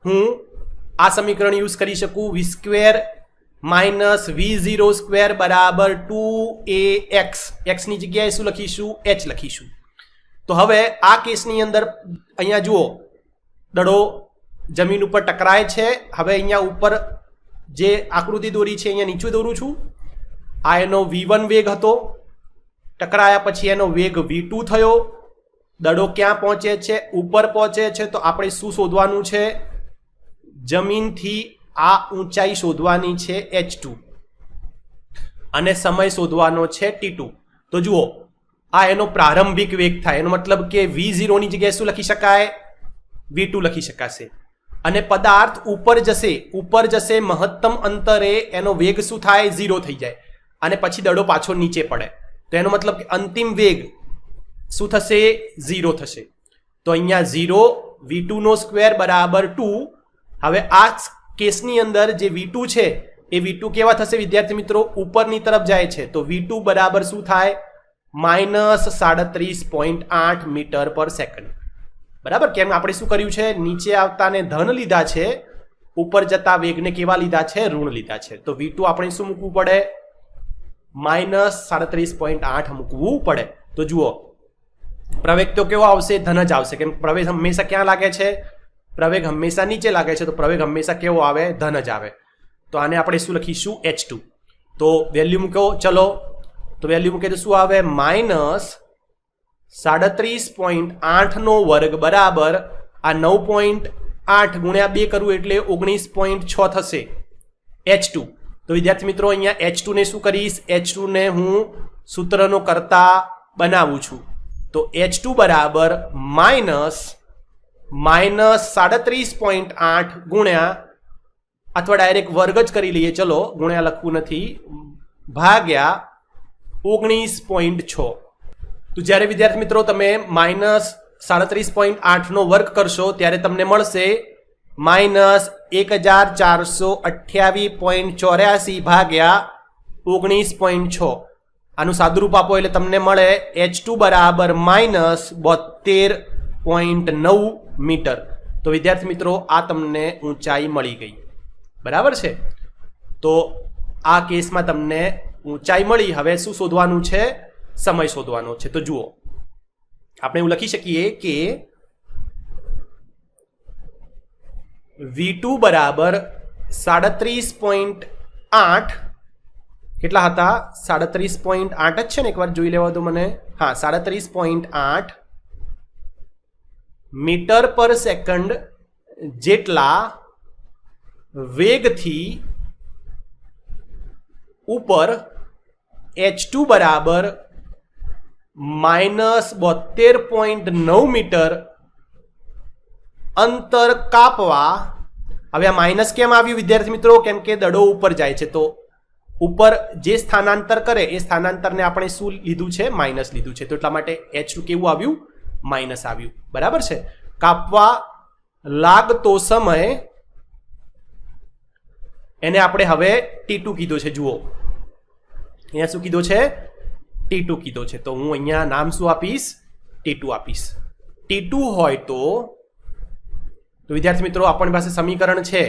હું આ સમીકરણ યુઝ કરી શકું. v² માઇનસ v0 સ્ક્વેર બરાબર 2ax. x ની જગ્યાએ શું લખીશું? h લખીશું. તો હવે આ કેસની અંદર અહીંયા જુઓ, દડો જમીન ઉપર ટકરાય છે. હવે અહીંયા ઉપર જે આકૃતિ દોરી છે અહીંયા નીચે દોરું છું. આ એનો v1 વેગ હતો, ટકરાયા પછી એનો વેગ v2 થયો. દડો ક્યાં પહોંચે છે? ઉપર પહોંચે છે. તો આપણે શું શોધવાનું છે? જમીનથી આ ઊંચાઈ શોધવાની છે h2 અને સમય શોધવાનો છે t2. તો જુઓ, આ એનો પ્રારંભિક વેગ થાય. એનો મતલબ કે v0 ની જગ્યાએ શું લખી શકાય? v2 લખી શકાશે. અને પદાર્થ ઉપર જશે મહત્તમ અંતરે એનો વેગ શું થાય? 0 થઈ જાય. અને પછી દડો પાછો નીચે પડે. તો એનો મતલબ કે અંતિમ વેગ શું થશે? 0 થશે. તો અહીંયા 0 v2 નો સ્ક્વેર બરાબર 2. હવે આ કેસની અંદર જે v2 છે એ v2 કેવા થશે વિદ્યાર્થી મિત્રો? ઉપરની તરફ જાય છે. તો v2 બરાબર શું થાય? માઇનસ 37.8 મીટર પર સેકન્ડ. બરાબર? કેમ આપણે શું કર્યું છે? નીચે આવતાને ધન લીધા છે, ઉપર જતા વેગને કેવા લીધા છે? ઋણ લીધા છે. તો v2 આપણે શું મૂકવું પડે? માઇનસ 37.8 મૂકવું પડે. તો જુઓ, પ્રવેગ તો કેવો આવશે? ધન જ આવશે. કેમ પ્રવેગ હંમેશા ક્યાં લાગે છે? પ્રવેગ હંમેશા નીચે લાગે છે. તો પ્રવેગ હંમેશા કેવો આવે? ધન જ આવે. તો આને આપણે શું લખીશું? h2. તો વેલ્યુ મૂકો. ચલો, તો વેલ્યુ મૂકે તો શું આવે? માઇનસ 37.8 નો વર્ગ બરાબર આ 9.8 ગુણ્યા 2 કરવું એટલે 19.6 થશે h2. તો વિદ્યાર્થી મિત્રો અહીંયા h2 ને શું કરીશ? h2 ને હું સૂત્રનો કરતા બનાવું છું. તો h2 બરાબર માઇનસ 37.8 ગુણ્યા, અથવા ડાયરેક્ટ વર્ગ જ કરી લઈએ, ચલો ગુણ્યા લખવું નથી, ભાગ્યા 19.6. તો જ્યારે વિદ્યાર્થી મિત્રો તમે માઇનસ 37.8 નો વર્ગ કરશો ત્યારે તમને મળશે માઇનસ 1428.84 ભાગ્યા 19.6. આનું સાદુરૂપ આપો એટલે તમને મળે h2 બરાબર માઇનસ 72.9 મીટર. તો વિદ્યાર્થી મિત્રો આ તમને ઊંચાઈ મળી ગઈ. બરાબર છે? તો આ કેસમાં તમને ઊંચાઈ મળી. હવે શું શોધવાનું છે? સમય શોધવાનો છે. તો જુઓ, આપણે એવું લખી શકીએ કે v2 બરાબર 37.8 કેટલા હતા? 37.8 જ છે ને? એકવાર જોઈ લેવા દો મને. હા, 37.8 મીટર પર સેકન્ડ જેટલા વેગથી ઉપર h2 બરાબર માઇનસ 72.9 મીટર અંતર કાપવા. હવે આ માઇનસ કેમ આવ્યું વિદ્યાર્થી મિત્રો? કેમ કે દડો ઉપર જાય છે. તો ઉપર જે સ્થાનાંતર કરે એ સ્થાનાંતરને આપણે શું લીધું છે? માઇનસ લીધું છે. તો એટલા માટે h2 કેવું આવ્યું? માઇનસ આવ્યું. બરાબર છે? કાપવા લાગતો સમય એને આપણે હવે t2 કીધો છે. જુઓ, અહીંયા શું કીધો છે? t2 કીધો છે. તો હું અહીંયા નામ શું આપીશ? t2 આપીશ. t2 હોય તો વિદ્યાર્થી મિત્રો આપણી પાસે સમીકરણ છે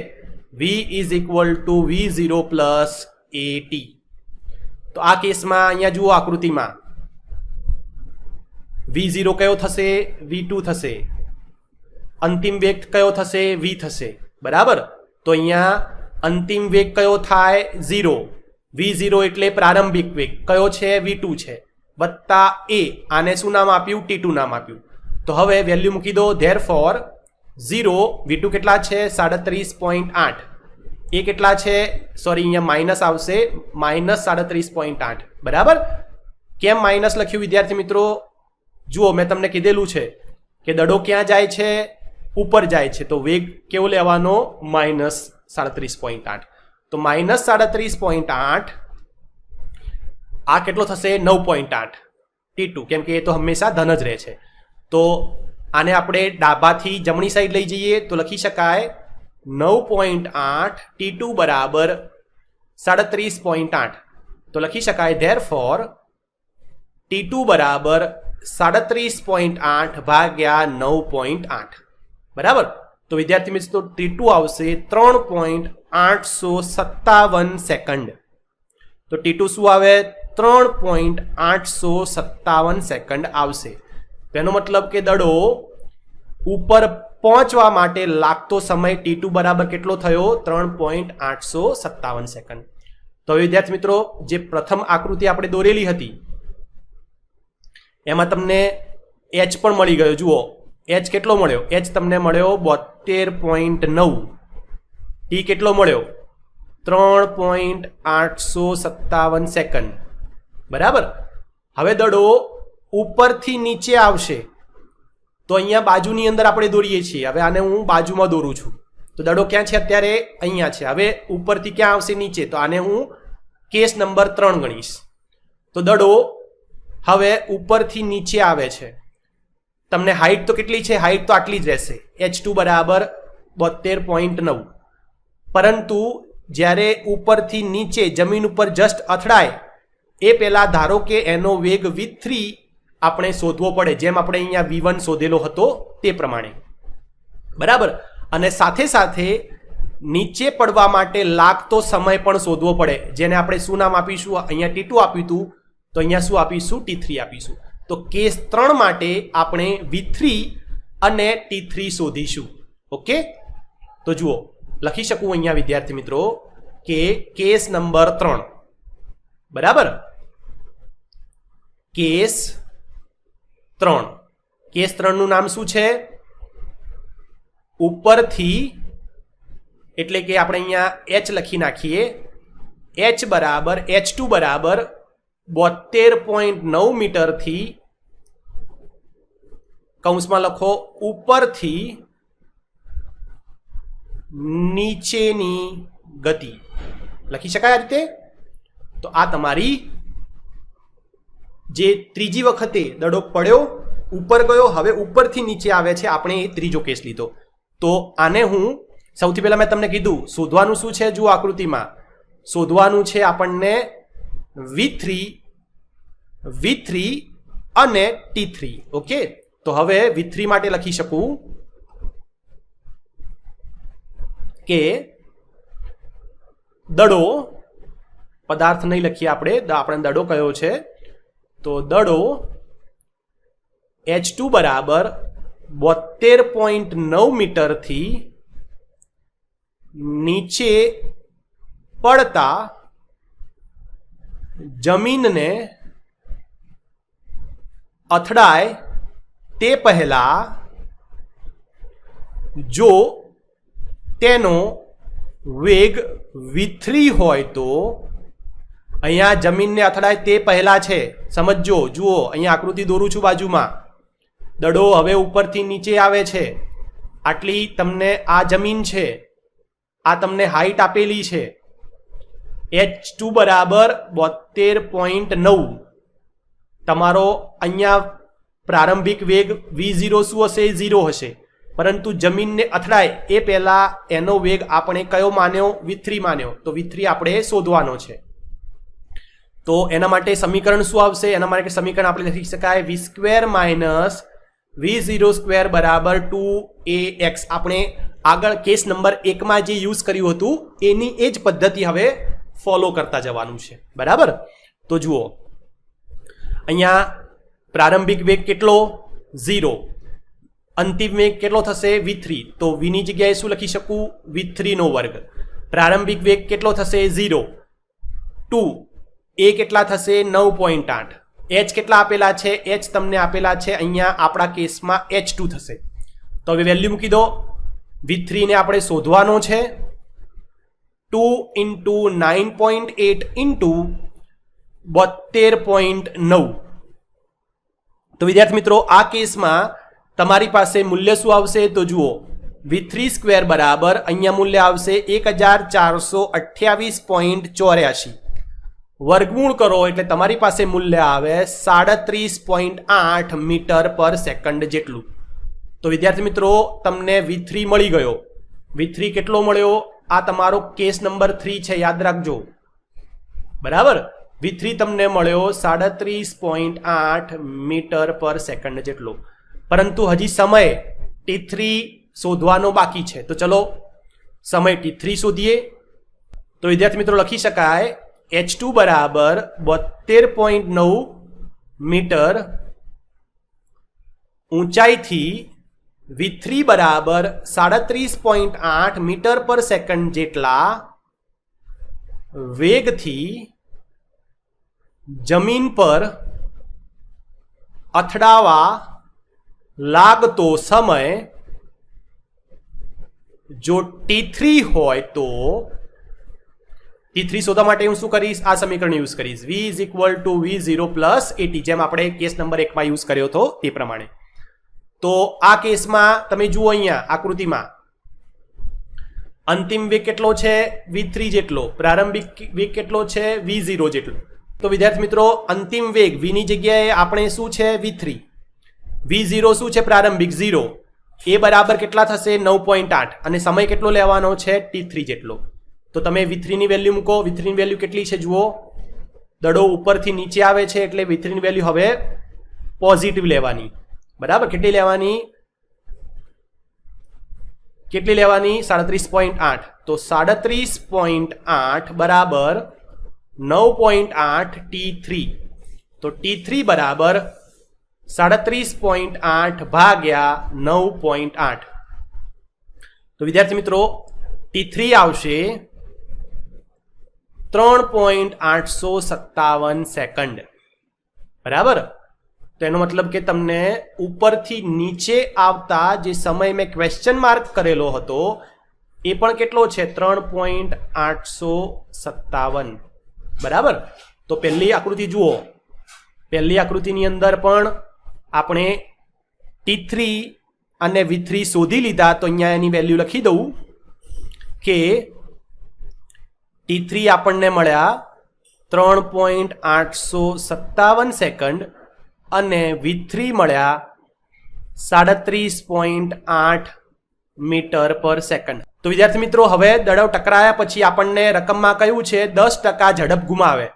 v is equal to v0 plus at. તો આ કેસમાં અહીંયા જુઓ આકૃતિમાં v0 કયો થશે? v2 થશે. અંતિમ વેગ કયો થશે? v થશે. બરાબર? તો અહીંયા અંતિમ વેગ કયો થાય? 0. v0 એટલે પ્રારંભિક વેગ કયો છે? v2 છે. વત્તા a. આને શું નામ આપ્યું? t2 નામ આપ્યું. તો હવે વેલ્યુ મૂકી દો. ધેરફોર 0 V2 કેટલા છે 37.8, એ કેટલા છે સોરી અહીંયા માઇનસ આવશે -37.8. બરાબર. કેમ માઇનસ લખ્યું વિદ્યાર્થી મિત્રો? જુઓ મેં તમને કીધેલું છે કે દડો ક્યાં જાય છે? ઉપર જાય છે, તો વેગ કેવો લેવાનો? -37.8. તો -37.8 આ કેટલો થશે? 9.8 T2, કેમ કે એ તો હંમેશા ધન જ રહે છે. તો આને આપણે ડાબાથી જમણી સાઈડ લઈ જઈએ તો લખી શકાય 9.8 T2 બરાબર 37.8. તો લખી શકાય ધેરફોર T2 બરાબર 37.8 ભાગ્યા 9.8. બરાબર. તો વિદ્યાર્થી મિત્રો T2 આવશે 3.857 સેકન્ડ. તો T2 શું આવે? 3.857 સેકન્ડ આવશે. તેનો મતલબ કે દડો ઉપર પહોંચવા માટે લાગતો સમય T2 બરાબર કેટલો થયો? 3.857 સેકન્ડ. તો વિદ્યાર્થી મિત્રો જે પ્રથમ આકૃતિ આપણે દોરેલી હતી એમાં તમને H પણ મળી ગયો. જુઓ H કેટલો મળ્યો? H તમને મળ્યો 72.9. T કેટલો મળ્યો? 3.857 સેકન્ડ. બરાબર. હવે દડો ઉપરથી નીચે આવશે તો અહીંયા બાજુની અંદર આપણે દોરીએ છીએ. હવે આને હું બાજુમાં દોરું છું. તો દડો ક્યાં છે અત્યારે? અહીંયા છે. હવે ઉપરથી ક્યાં આવશે? નીચે. તો આને હું કેસ નંબર 3 ગણીશ. તો દડો હવે ઉપરથી નીચે આવે છે. તમને હાઈટ તો કેટલી છે? હાઈટ તો આટલી જ રહેશે, H2 બરાબર 72.9. પરંતુ જ્યારે ઉપરથી નીચે જમીન ઉપર જસ્ટ અથડાય એ પહેલા ધારો કે એનો વેગ V3 આપણે શોધવો પડે, જેમ આપણે અહીંયા V1 શોધેલો હતો તે પ્રમાણે. બરાબર. અને સાથે સાથે નીચે પડવા માટે લાગતો સમય પણ શોધવો પડે, જેને આપણે શું નામ આપીશું? અહીંયા T2 આપ્યું હતું, તો અહીંયા શું આપીશું? T3 આપીશું. તો કેસ 3 માટે આપણે V3 અને T3 શોધીશું. ઓકે. તો જુઓ લખી શકું અહીંયા વિદ્યાર્થી મિત્રો કે કેસ નંબર 3. બરાબર. કેસ 3. કેસ 3 નું નામ શું છે? ઉપરથી એટલે કે આપણે અહીંયા H લખી નાખીએ. H બરાબર H2 બરાબર 72.9 મીટરથી કૌંસમાં લખો ઉપરથી નીચેની ગતિ લખી શકાય આ રીતે. તો આ તમારી જે ત્રીજી વખતે દડો પડ્યો ઉપર ગયો, હવે ઉપરથી નીચે આવે છે, આપણે એ ત્રીજો કેસ લીધો. તો આને હું સૌથી પહેલા મેં તમને કીધું શોધવાનું શું છે? જુઓ આકૃતિમાં શોધવાનું છે આપણને V3 અને T3. ઓકે. તો હવે V3 માટે લખી શકું કે દડો, પદાર્થ નહીં લખીએ આપણે દડો કયો છે? તો દડો H2 બરાબર 72.9 મીટરથી નીચે પડતા જમીનને અથડાય તે પહેલા જો તેનો વેગ V3 હોય તો અહીંયા જમીનને અથડાય તે પહેલા છે. સમજો. જુઓ અહીંયા આકૃતિ દોરું છું બાજુમાં. દડો હવે ઉપરથી નીચે આવે છે. આટલી તમને આ જમીન છે, આ તમને હાઈટ આપેલી છે. H2 બરાબર 72.9. તમારો અહીંયા પ્રારંભિક વેગ V0 શું હશે? 0 હશે. પરંતુ જમીનને અથડાય એ પહેલા એનો વેગ આપણે કયો માન્યો? V3 માન્યો. તો V3 આપણે શોધવાનો છે. તો એના માટે સમીકરણ શું આવશે? એના માટે સમીકરણ આપણે લખી શકાય V² - V02 બરાબર 2AX. આપણે આગળ કેસ નંબર 1 માં જે યુઝ કર્યું હતું એની એ જ પદ્ધતિ હવે ફોલો કરતા જવાનું છે. બરાબર. તો જુઓ અહીંયા પ્રારંભિક વેગ કેટલો? 0. અંતિમ વેગ કેટલો થશે? V3. તો V ની જગ્યાએ શું લખી શકું? V3 નો વર્ગ. પ્રારંભિક વેગ કેટલો થશે? 0. 2 એ કેટલા થશે? 9.8. એચ કેટલા આપેલા છે? એચ તમને આપેલા છે અહીંયા આપણા કેસમાં H2 થશે. તો હવે વેલ્યુ મૂકી દો. V3 ને આપણે શોધવાનો છે. 2 ઇન્ટુ 9.8 ઇન્ટુ 72.9. તો વિદ્યાર્થી મિત્રો આ કેસમાં તમારી પાસે મૂલ્ય શું આવશે? તો જુઓ V3 સ્ક્વેર બરાબર અહીંયા મૂલ્ય આવશે 1428.84. વર્ગમૂળ કરો એટલે તમારી પાસે મૂલ્ય આવે 37.8 મીટર પર સેકન્ડ જેટલું. તો વિદ્યાર્થી મિત્રો તમને V3 મળી ગયો. V3 કેટલો મળ્યો? આ તમારો કેસ નંબર 3 છે, યાદ રાખજો. બરાબર, V3 તમને મળ્યો 37.8 મીટર પર સેકન્ડ જેટલો. પરંતુ હજી સમય T3 શોધવાનો બાકી છે. તો ચલો સમય T3 શોધીએ. તો વિદ્યાર્થી મિત્રો લખી શકાય H2 બરાબર 72.9 મીટર ઊંચાઈથી V3 બરાબર 37.8 મીટર પર સેકન્ડ જેટલા વેગથી જમીન પર અથડાવા લાગતો સમય જો T3 હોય તો T3 શોધવા માટે હું શું કરીશ? આ સમીકરણ યુઝ કરીશ. V is equal to V0 plus AT, જેમ આપણે કેસ નંબર 1 માં યુઝ કર્યો હતો તે પ્રમાણે. તો આ કેસમાં તમે જુઓ અહીંયા આકૃતિમાં અંતિમ વેગ કેટલો છે? V3 જેટલો. પ્રારંભિક વેગ કેટલો છે? V0 જેટલો. તો વિદ્યાર્થી મિત્રો અંતિમ વેગ V ની જગ્યાએ આપણે શું છે? V3. V0 શું છે? પ્રારંભિક 0. એ બરાબર કેટલા થશે? 9.8. અને સમય કેટલો લેવાનો છે? T3 જેટલો. તો તમે V3 ની વેલ્યુ મૂકો. V3 ની વેલ્યુ કેટલી છે જુઓ. દડો ઉપરથી નીચે આવે છે એટલે V3 ની વેલ્યુ હવે પોઝિટિવ લેવાની. બરાબર, કેટલી લેવાની? 37.8. તો 37.8 બરાબર 9.8 T3. તો T3 બરાબર 37.8 ભાગ્યા 9.8. તો વિદ્યાર્થી મિત્રો T3 આવશે 3.857 સેકન્ડ. બરાબર, તો એનો મતલબ કે તમને ઉપરથી નીચે આવતા જે સમય મેં ક્વેશ્ચન માર્ક કરેલો હતો એ પણ કેટલો છે? 3.857. બરાબર, તો પહેલી આકૃતિ જુઓ. પહેલી આકૃતિની અંદર પણ આપણે T3 અને V3 શોધી લીધા. તો અહીંયા એની વેલ્યુ લખી દઉં કે T3 આપણને મળ્યા 3.857 સેકન્ડ અને V3 મળ્યા 37.8 મીટર પર સેકન્ડ. તો વિદ્યાર્થી મિત્રો હવે દડો ટકરાયા પછી આપણને રકમમાં કહ્યું છે 10% ઝડપ ગુમાવે.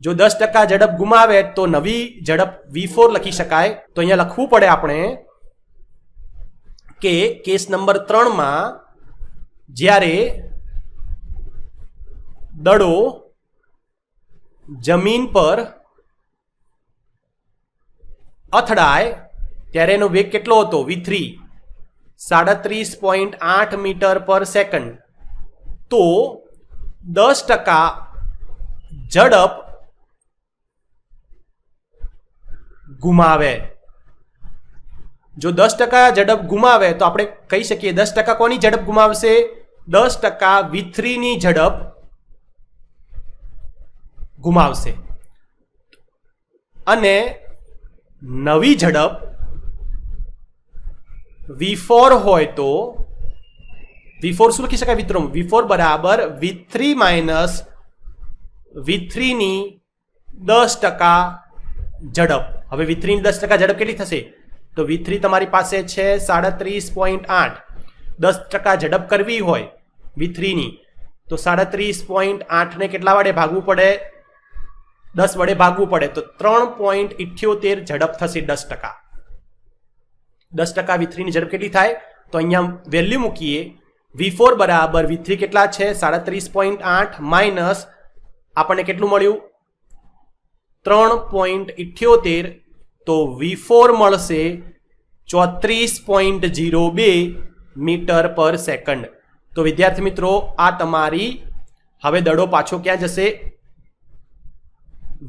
જો 10% ઝડપ ગુમાવે તો નવી ઝડપ V4 લખી શકાય. તો અહીંયા લખવું પડે આપણે કે કેસ નંબર 3 માં જ્યારે દડો જમીન પર અથડાય ત્યારે એનો વેગ કેટલો હતો? V3 37.8 મીટર પર સેકન્ડ. તો 10% ઝડપ ગુમાવે. જો 10% ઝડપ ગુમાવે તો આપણે કહી શકીએ 10% કોની ઝડપ ગુમાવશે? 10% V3 ની ઝડપ ગુમાવશે. અને નવી ઝડપ V4 હોય તો V4 શું લખી શકાય મિત્રો? V4 બરાબર V3 માઇનસ V3 ની 10% ઝડપ. હવે V3 ની 10% ઝડપ કેટલી થશે? તો V3 તમારી પાસે છે 37.8. 10% ઝડપ કરવી હોય V3 ની તો 37.8 ને કેટલા વડે ભાગવું પડે? 10 વડે ભાગવું પડે. તો 3.78 ઝડપ થશે 10%. 10% V3 ની ઝડપ કેટલી થાય? તો અહીંયા વેલ્યુ મૂકીએ. V4 બરાબર V3 કેટલા છે? 37.8 માઇનસ આપણને કેટલું મળ્યું? 3.78. તો V4 મળશે 34.02 મીટર પર સેકન્ડ. તો વિદ્યાર્થી મિત્રો આ તમારી હવે દડો પાછો ક્યાં જશે?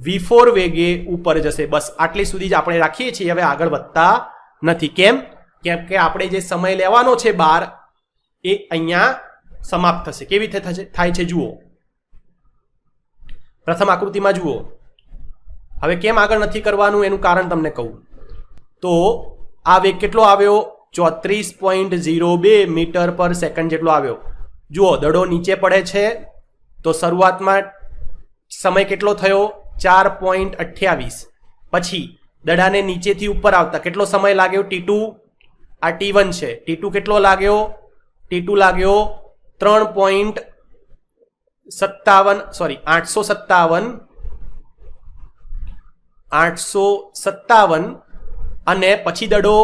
V4 વેગે ઉપર જશે. બસ આટલી સુધી જ આપણે રાખીએ છીએ, હવે આગળ વધતા નથી. કેમ કે આપણે જે સમય લેવાનો છે 12 એ અહીંયા સમાપ્ત થશે. કેવી રીતે થાય છે જુઓ, પ્રથમ આકૃતિમાં જુઓ. હવે કેમ આગળ નથી કરવાનું એનું કારણ તમને કહું તો આ વેગ કેટલો આવ્યો? 34.02 મીટર પર સેકન્ડ જેટલો આવ્યો. જુઓ દડો નીચે પડે છે તો શરૂઆતમાં સમય કેટલો થયો? 4.28. પછી દડાને નીચેથી ઉપર આવતા કેટલો સમય લાગ્યો? T2. આ T1 છે. T2 કેટલો લાગ્યો? T2 લાગ્યો 857 અને પછી દડો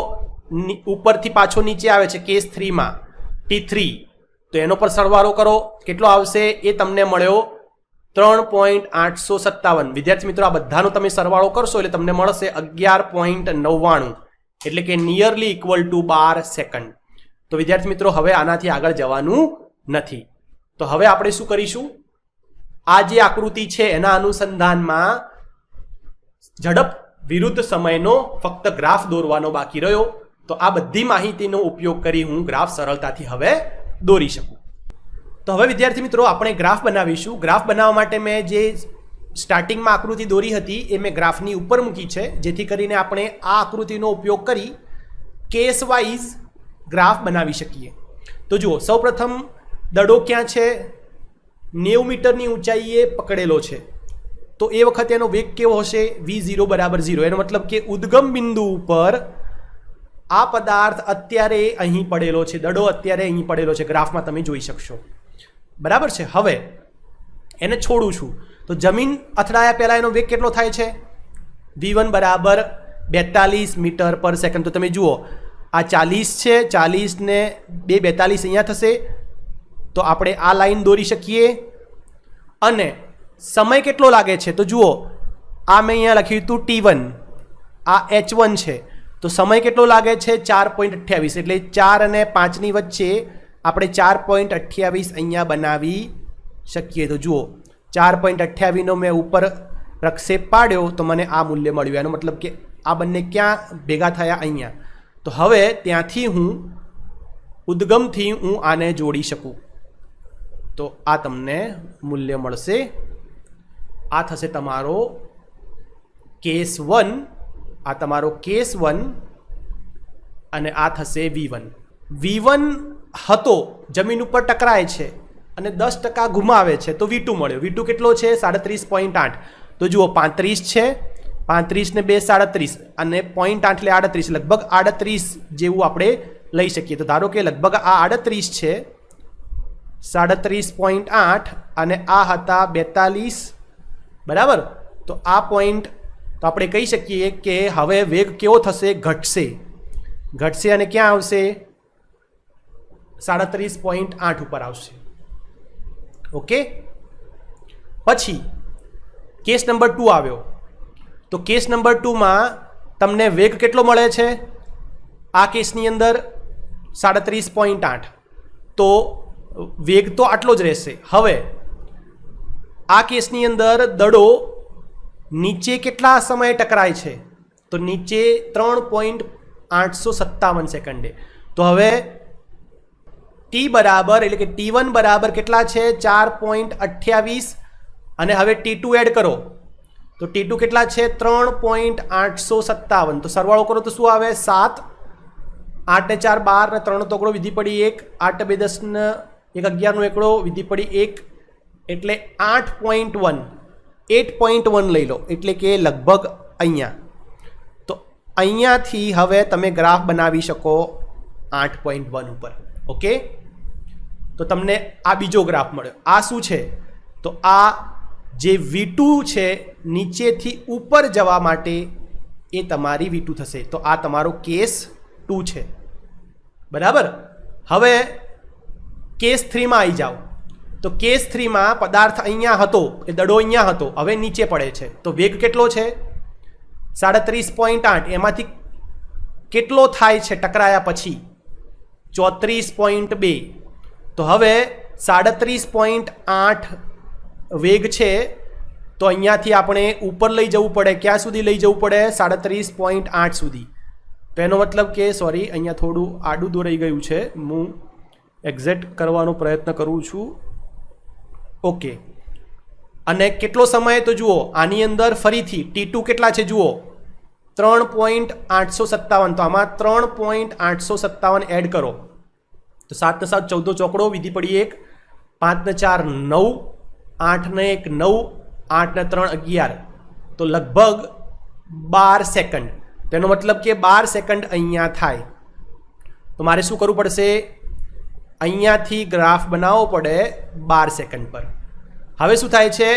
ઉપરથી પાછો નીચે આવે છે કેસ 3 માં T3. તો એનો પર સરવાળો કરો કેટલો આવશે? એ તમને મળ્યો 3.857. વિદ્યાર્થી મિત્રો આ બધાનો તમે સરવાળો કરશો એટલે તમને મળશે 11.99, એટલે કે નિયરલી ઇક્વલ ટુ 12 સેકન્ડ. તો વિદ્યાર્થી મિત્રો હવે આનાથી આગળ જવાનું નથી. તો હવે આપણે શું કરીશું? આ જે આકૃતિ છે એના અનુસંધાનમાં ઝડપ વિરુદ્ધ સમયનો ફક્ત ગ્રાફ દોરવાનો બાકી રહ્યો. તો આ બધી માહિતીનો ઉપયોગ કરી હું ગ્રાફ સરળતાથી હવે દોરી શકું. તો હવે વિદ્યાર્થી મિત્રો આપણે ગ્રાફ બનાવીશું. ગ્રાફ બનાવવા માટે મેં જે સ્ટાર્ટિંગમાં આકૃતિ દોરી હતી એ મેં ગ્રાફની ઉપર મૂકી છે, જેથી કરીને આપણે આ આકૃતિનો ઉપયોગ કરી કેસ વાઇઝ ગ્રાફ બનાવી શકીએ. તો જુઓ સૌપ્રથમ દડો ક્યાં છે? 90 મીટરની ઊંચાઈએ પકડેલો છે. તો એ વખતે એનો વેગ કેવો હશે? V0 બરાબર 0. એનો મતલબ કે ઉદ્ગમ બિંદુ ઉપર આ પદાર્થ અત્યારે અહીં પડેલો છે, દડો અત્યારે અહીં પડેલો છે. ગ્રાફમાં તમે જોઈ શકશો. બરાબર છે. હવે એને છોડું છું તો જમીન અથડાયા પહેલાં એનો વેગ કેટલો થાય છે? V1 બરાબર 42 મીટર પર સેકન્ડ. તો તમે જુઓ આ 40 છે, 40 ને 42 અહીંયા થશે. તો આપણે આ લાઈન દોરી શકીએ. અને સમય કેટલો લાગે છે? તો જુઓ આ મેં અહીંયા લખ્યું હતું T1, આ H1 છે. તો સમય કેટલો લાગે છે? 4.28. એટલે 4 અને 5ની વચ્ચે આપણે 4.28 અહીંયા બનાવી શકીએ. તો જુઓ 4.28નો મેં ઉપર પ્રક્ષેપ પાડ્યો તો મને આ મૂલ્ય મળ્યું. એનો મતલબ કે આ બંને ક્યાં ભેગા થયા? અહીંયા. તો હવે ત્યાંથી હું ઉદ્ગમથી હું આને જોડી શકું તો આ તમને મૂલ્ય મળશે. આ થશે તમારો કેસ 1, આ તમારો કેસ 1 અને આ થશે V1. V1 હતો જમીન ઉપર ટકરાય છે અને 10% ઘુમાવે છે તો V2 મળ્યો. V2 કેટલો છે? 37.8. તો જુઓ 35 છે, 35 ને 2 37 અને 0.8 એટલે 38, લગભગ 38 જેવું આપણે લઈ શકીએ. તો ધારો કે લગભગ આ 38 છે, 37.8 અને આ હતા 42. બરાબર. તો આ પોઈન્ટ તો આપણે કહી શકીએ કે હવે વેગ કેવો થશે? ઘટશે અને ક્યાં આવશે? 37.8 ઉપર આવશે. ઓકે. પછી કેસ નંબર 2 આવ્યો. તો કેસ નંબર 2માં તમને વેગ કેટલો મળે છે? આ કેસની અંદર 37.8. તો વેગ તો આટલો જ રહેશે. હવે આ કેસની અંદર દડો નીચે કેટલા સમયે ટકરાય છે? તો નીચે 3.857 સેકન્ડે. તો હવે T બરાબર એટલે કે T1 બરાબર કેટલા છે? 4.28 અને હવે T2 એડ કરો તો T2 કેટલા છે? 3.857. તો સરવાળો કરો તો શું આવે? 7. 8 ને 4 12 ને 3 તોકડો વિધિ પડી 1, 8 2 10 ને 1 11 નો એકડો વિધિ પડી 1, એટલે 8.1 લઈ લો, એટલે કે લગભગ અહીંયા. તો અહીંયાથી હવે તમે ગ્રાફ બનાવી શકો 8.1 ઉપર. ઓકે. તો તમને આ બીજો ગ્રાફ મળ્યો. આ શું છે? તો આ જે V2 છે નીચેથી ઉપર જવા માટે એ તમારી V2 થશે. તો આ તમારો કેસ 2 છે. બરાબર. હવે કેસ 3માં આવી જાઓ. તો કેસ 3માં પદાર્થ અહીંયા હતો, એ દડો અહીંયા હતો, હવે નીચે પડે છે. તો વેગ કેટલો છે? 37.8. એમાંથી કેટલો થાય છે ટકરાયા પછી? 34.2. તો હવે 37.8 વેગ છે. તો અહીંયાથી આપણે ઉપર લઈ જવું પડે. ક્યાં સુધી લઈ જવું પડે? 37.8 સુધી. તો એનો મતલબ કે સોરી, અહીંયા થોડું આડું દોરાઈ ગયું છે, હું એક્ઝેક્ટ કરવાનો પ્રયત્ન કરું છું. ઓકે. અને કેટલો સમય? તો જુઓ આની અંદર ફરીથી T2 કેટલા છે જુઓ, 3.857. તો આમાં 3.857 એડ કરો તો 7 ને 7 14 ચોકડો, વિધિ પડી 1, 5 ને 4 9, 8 ને 1 9, 8 ને 3 11. તો લગભગ 12 સેકન્ડ. તેનો મતલબ કે 12 સેકન્ડ અહીંયા થાય. તો મારે શું કરવું પડશે? અહીંયાથી ગ્રાફ બનાવવો પડે 12 સેકન્ડ પર. હવે શું થાય છે?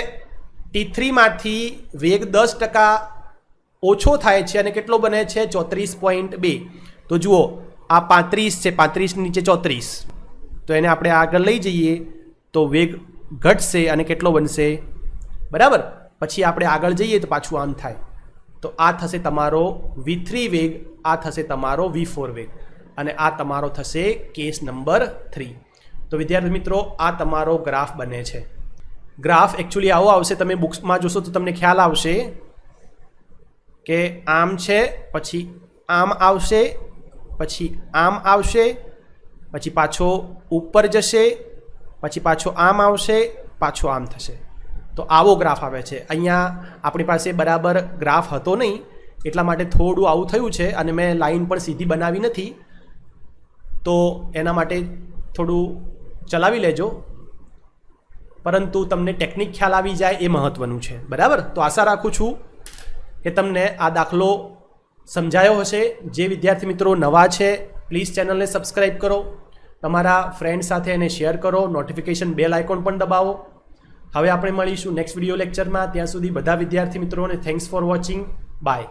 T3માંથી વેગ 10% ઓછો થાય છે અને કેટલો બને છે? 34.2. તો જુઓ આ 35 છે, 35 નીચે 34. તો એને આપણે આગળ લઈ જઈએ તો વેગ ઘટશે અને કેટલો બનશે? બરાબર. પછી આપણે આગળ જઈએ તો પાછું આમ થાય. તો આ થશે તમારો V3 વેગ, આ થશે તમારો V4 વેગ, અને આ તમારો થશે કેસ નંબર 3. તો વિદ્યાર્થી મિત્રો, આ તમારો ગ્રાફ બને છે. ગ્રાફ એકચ્યુઅલી આવો આવશે, તમે બુક્સમાં જોશો તો તમને ખ્યાલ આવશે કે આમ છે, પછી આમ આવશે, પછી આમ આવશે, પછી પાછો ઉપર જશે, પછી પાછો આમ આવશે, પાછો આમ થશે. તો આવો ગ્રાફ આવે છે. અહીંયા આપણી પાસે બરાબર ગ્રાફ હતો નહીં, એટલા માટે થોડું આવું થયું છે, અને મેં લાઈન પણ સીધી બનાવી નથી, તો એના માટે થોડું ચલાવી લેજો. પરંતુ તમને ટેકનિક ખ્યાલ આવી જાય એ મહત્ત્વનું છે. બરાબર. તો આશા રાખું છું કે તમને આ દાખલો સમજાયો હશે. જે વિદ્યાર્થી મિત્રો નવા છે, પ્લીઝ ચેનલને સબસ્ક્રાઈબ કરો, તમારા ફ્રેન્ડ સાથે એને શેર કરો, નોટિફિકેશન બેલ આઇકોન પણ દબાવો. હવે આપણે મળીશું નેક્સ્ટ વિડીયો લેક્ચરમાં. ત્યાં સુધી બધા વિદ્યાર્થી મિત્રોને થેન્ક્સ ફોર વોચિંગ. બાય.